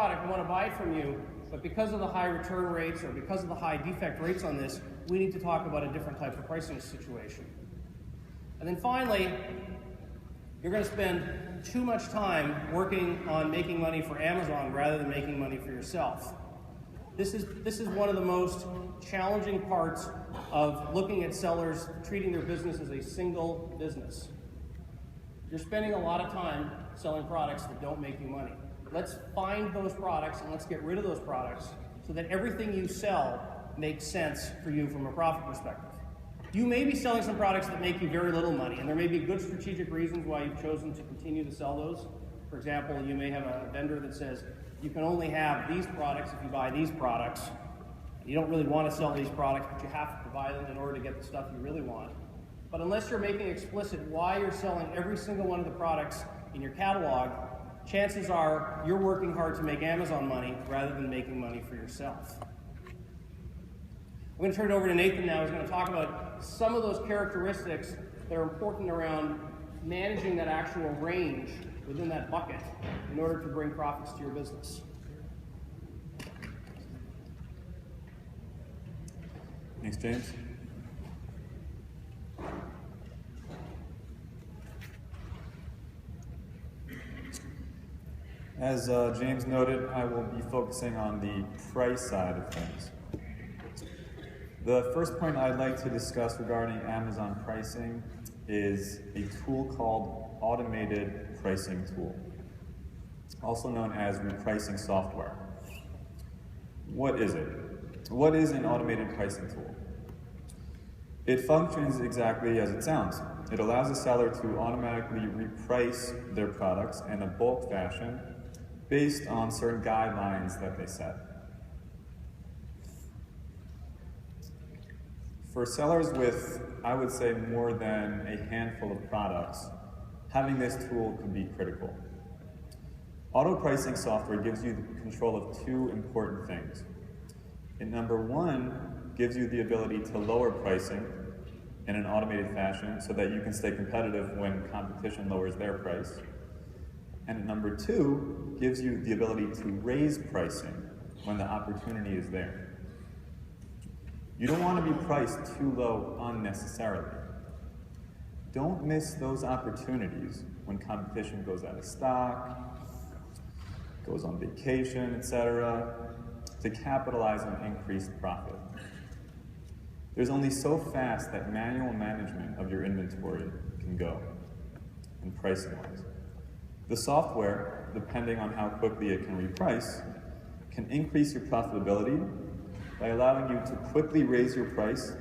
product, I want to buy it from you, but because of the high return rates or because of the high defect rates on this, we need to talk about a different type of pricing situation. And then finally, you're going to spend too much time working on making money for Amazon rather than making money for yourself. This is one of the most challenging parts of looking at sellers treating their business as a single business. You're spending a lot of time selling products that don't make you money. Let's find those products and let's get rid of those products so that everything you sell makes sense for you from a profit perspective. You may be selling some products that make you very little money, and there may be good strategic reasons why you've chosen to continue to sell those. For example, you may have a vendor that says you can only have these products if you buy these products. You don't really want to sell these products, but you have to buy them in order to get the stuff you really want. But unless you're making explicit why you're selling every single one of the products in your catalog, chances are you're working hard to make Amazon money rather than making money for yourself. I'm going to turn it over to Nathan now. He's going to talk about some of those characteristics that are important around managing that actual range within that bucket in order to bring profits to your business. Thanks, James. As James noted, I will be focusing on the price side of things. The first point I'd like to discuss regarding Amazon pricing is a tool called Automated Pricing Tool, also known as repricing software. What is it? What is an automated pricing tool? It functions exactly as it sounds. It allows a seller to automatically reprice their products in a bulk fashion based on certain guidelines that they set. For sellers with, I would say, more than a handful of products, having this tool can be critical. Auto pricing software gives you the control of two important things. Number one, gives you the ability to lower pricing in an automated fashion so that you can stay competitive when competition lowers their price. And number two, gives you the ability to raise pricing when the opportunity is there. You don't want to be priced too low unnecessarily. Don't miss those opportunities when competition goes out of stock, goes on vacation, etc., to capitalize on increased profit. There's only so fast that manual management of your inventory can go, and pricing-wise. The software, depending on how quickly it can reprice, can increase your profitability by allowing you to quickly raise your price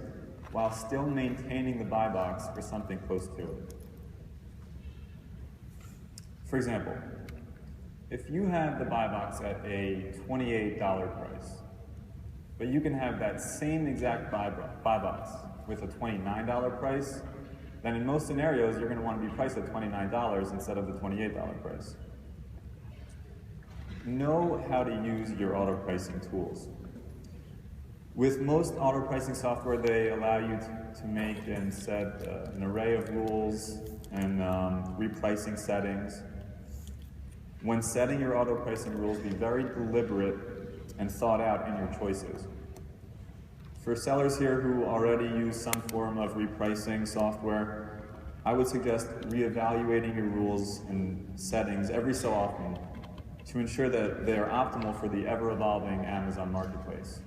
while still maintaining the buy box for something close to it. For example, if you have the buy box at a $28 price, but you can have that same exact buy box with a $29 price, then in most scenarios, you're going to want to be priced at $29 instead of the $28 price. Know how to use your auto pricing tools. With most auto pricing software, they allow you to make and set an array of rules and repricing settings. When setting your auto pricing rules, be very deliberate and thought out in your choices. For sellers here who already use some form of repricing software, I would suggest reevaluating your rules and settings every so often to ensure that they are optimal for the ever-evolving Amazon marketplace.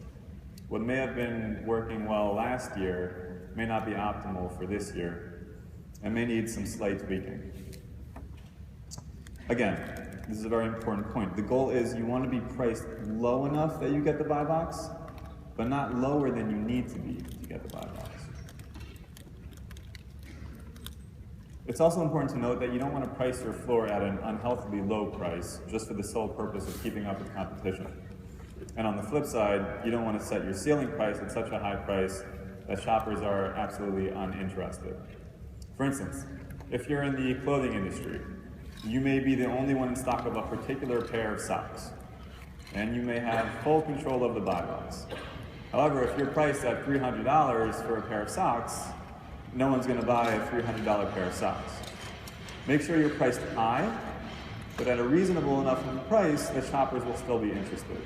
What may have been working well last year may not be optimal for this year and may need some slight tweaking. Again, this is a very important point. The goal is you want to be priced low enough that you get the buy box, but not lower than you need to be to get the buy box. It's also important to note that you don't want to price your floor at an unhealthily low price just for the sole purpose of keeping up with competition. And on the flip side, you don't want to set your ceiling price at such a high price that shoppers are absolutely uninterested. For instance, if you're in the clothing industry, you may be the only one in stock of a particular pair of socks, and you may have full control of the buy box. However, if you're priced at $300 for a pair of socks, no one's going to buy a $300 pair of socks. Make sure you're priced high but at a reasonable enough price that shoppers will still be interested.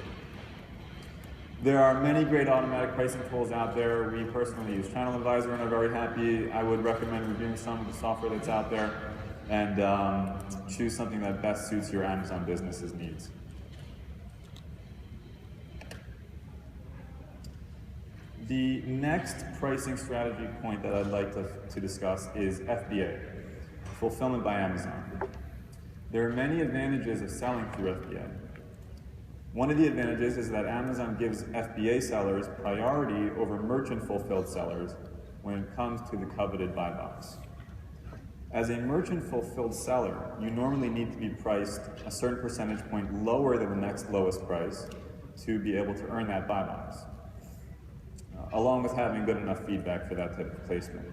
There are many great automatic pricing tools out there. We personally use Channel Advisor and are very happy. I would recommend reviewing some of the software that's out there and choose something that best suits your Amazon business's needs. The next pricing strategy point that I'd like to discuss is FBA, Fulfillment by Amazon. There are many advantages of selling through FBA. One of the advantages is that Amazon gives FBA sellers priority over merchant-fulfilled sellers when it comes to the coveted buy box. As a merchant-fulfilled seller, you normally need to be priced a certain percentage point lower than the next lowest price to be able to earn that buy box, along with having good enough feedback for that type of placement.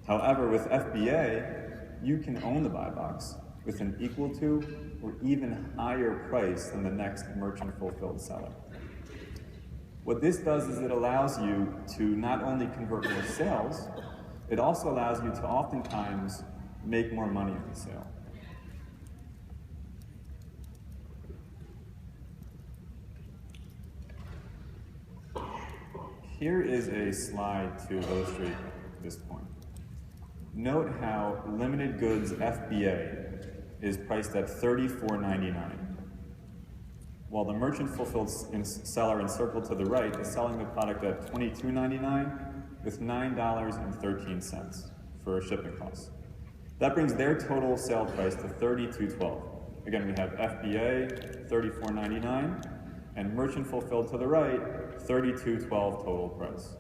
However, with FBA, you can own the buy box with an equal to or even higher price than the next merchant-fulfilled seller. What this does is it allows you to not only convert more sales, it also allows you to oftentimes make more money on the sale. Here is a slide to illustrate this point. Note how limited goods FBA is priced at $34.99, while the merchant-fulfilled seller encircled to the right is selling the product at $22.99 with $9.13 for shipping costs. That brings their total sale price to $32.12. Again, we have FBA, $34.99, and merchant-fulfilled to the right, $32.12 total price.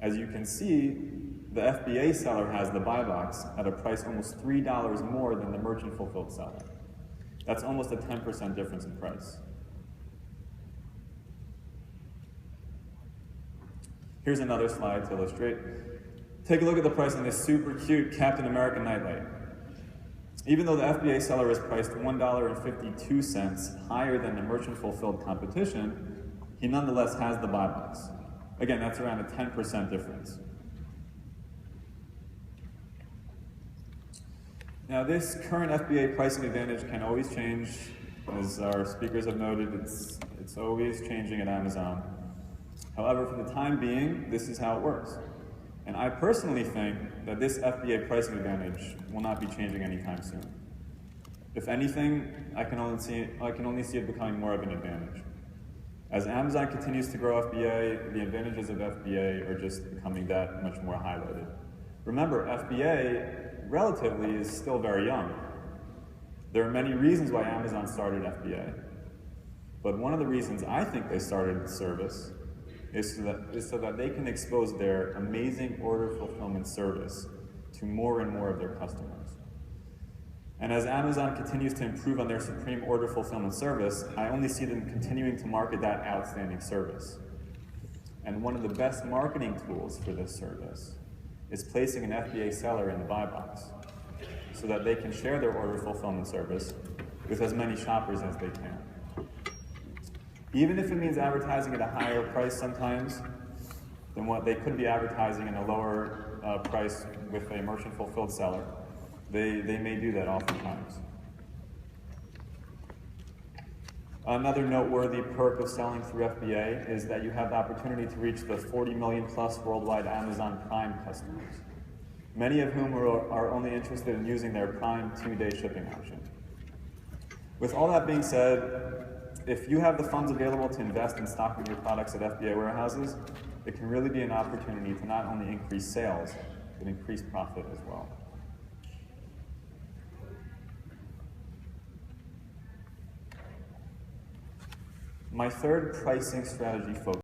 As you can see, the FBA seller has the buy box at a price almost $3 more than the merchant-fulfilled seller. That's almost a 10% difference in price. Here's another slide to illustrate. Take a look at the price on this super cute Captain America nightlight. Even though the FBA seller is priced $1.52 higher than the merchant-fulfilled competition, he nonetheless has the buy box. Again, that's around a 10% difference. Now, this current FBA pricing advantage can always change. As our speakers have noted, it's always changing at Amazon. However, for the time being, this is how it works. And I personally think that this FBA pricing advantage will not be changing anytime soon. If anything, I can only see it becoming more of an advantage. As Amazon continues to grow FBA, the advantages of FBA are just becoming that much more highlighted. Remember, FBA relatively is still very young. There are many reasons why Amazon started FBA, but one of the reasons I think they started the service is so that they can expose their amazing order fulfillment service to more and more of their customers. And as Amazon continues to improve on their supreme order fulfillment service, I only see them continuing to market that outstanding service. And one of the best marketing tools for this service is placing an FBA seller in the buy box so that they can share their order fulfillment service with as many shoppers as they can. Even if it means advertising at a higher price sometimes than what they could be advertising in a lower price with a merchant-fulfilled seller, they may do that oftentimes. Another noteworthy perk of selling through FBA is that you have the opportunity to reach the 40 million plus worldwide Amazon Prime customers, many of whom are only interested in using their Prime 2-day shipping option. With all that being said, if you have the funds available to invest in stocking your products at FBA warehouses, it can really be an opportunity to not only increase sales, but increase profit as well. My third pricing strategy focus